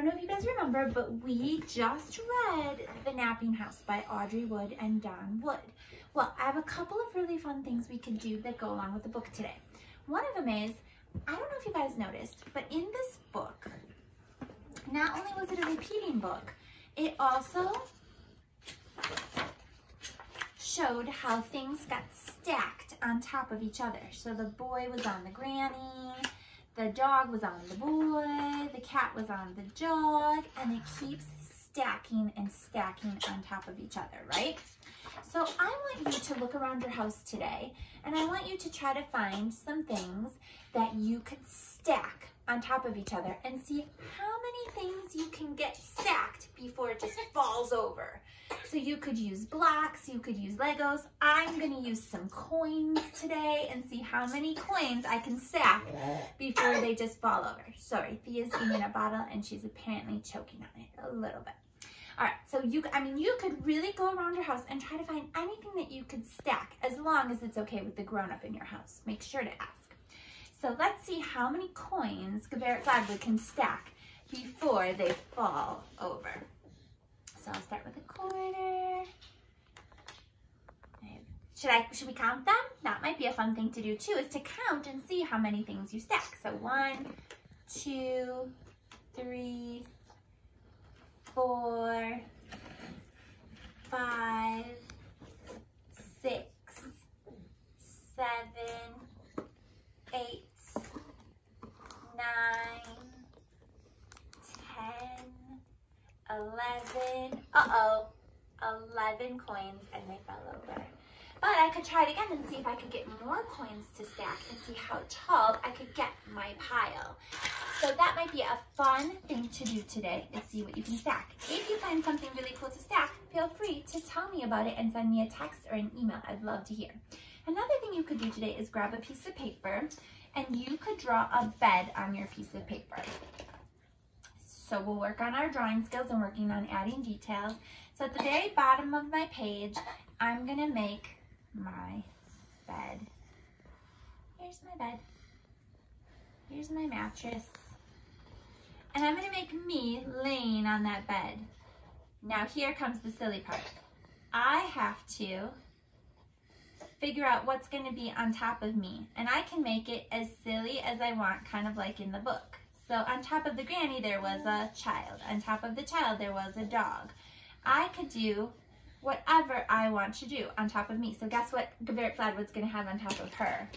don't know if you guys remember, but we just read The Napping House by Audrey Wood and Don Wood. Well, I have a couple of really fun things we could do that go along with the book today. One of them is, I don't know if you guys noticed, but in this book, not only was it a repeating book, it also showed how things got stacked on top of each other. So the boy was on the granny, the dog was on the boy, the cat was on the dog, and it keeps stacking and stacking on top of each other, right? So I want you to look around your house today, and I want you to try to find some things that you could stack on top of each other and see how many things you can get stacked before it just falls over. So you could use blocks, you could use Legos. I'm gonna use some coins today and see how many coins I can stack before they just fall over. Sorry, Thea's eating a bottle and she's apparently choking on it a little bit. All right, so you could really go around your house and try to find anything that you could stack, as long as it's okay with the grown-up in your house. Make sure to ask. So let's see how many coins Geveret Fladwood can stack before they fall over. So I'll start with a quarter. Should we count them? That might be a fun thing to do too, is to count and see how many things you stack. So 1, 2, 3, 4, 5, 6, 7, 8, 9, 10, 11, 11 coins, and they fell over. But I could try it again and see if I could get more coins to stack and see how tall I could get my pile. So that might be a fun thing to do today, is see what you can stack. If you find something really cool to stack, feel free to tell me about it and send me a text or an email. I'd love to hear. Another thing you could do today is grab a piece of paper and you could draw a bed on your piece of paper. So we'll work on our drawing skills and working on adding details. So at the very bottom of my page, I'm gonna make my bed. Here's my bed. Here's my mattress. And I'm gonna make me laying on that bed. Now here comes the silly part. I have to figure out what's gonna be on top of me. And I can make it as silly as I want, kind of like in the book. So on top of the granny, there was a child. On top of the child, there was a dog. I could do whatever I want to do on top of me. So guess what Geveret Fladwood's gonna have on top of her?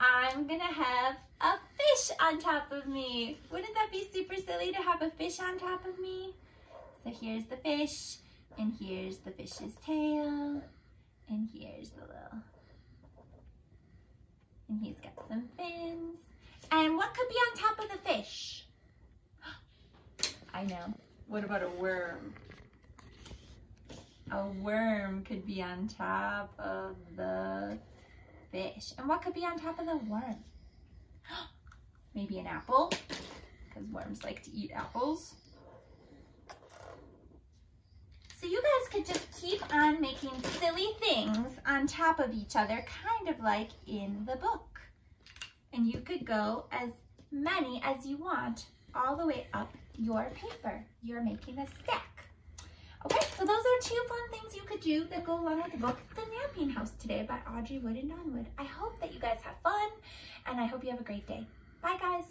I'm gonna have a fish on top of me. Wouldn't that be super silly to have a fish on top of me? So here's the fish, and here's the fish's tail, and here's the little, and he's got some fins. And what could be on top of the fish? I know. What about a worm? A worm could be on top of the fish. And what could be on top of the worm? Maybe an apple, because worms like to eat apples. So you guys could just keep on making silly things on top of each other, kind of like in the book. And you could go as many as you want all the way up your paper. You're making a stack. Okay, so those are 2 fun things you could do that go along with the book, The Napping House today by Audrey Wood and Don Wood. I hope that you guys have fun, and I hope you have a great day. Bye, guys.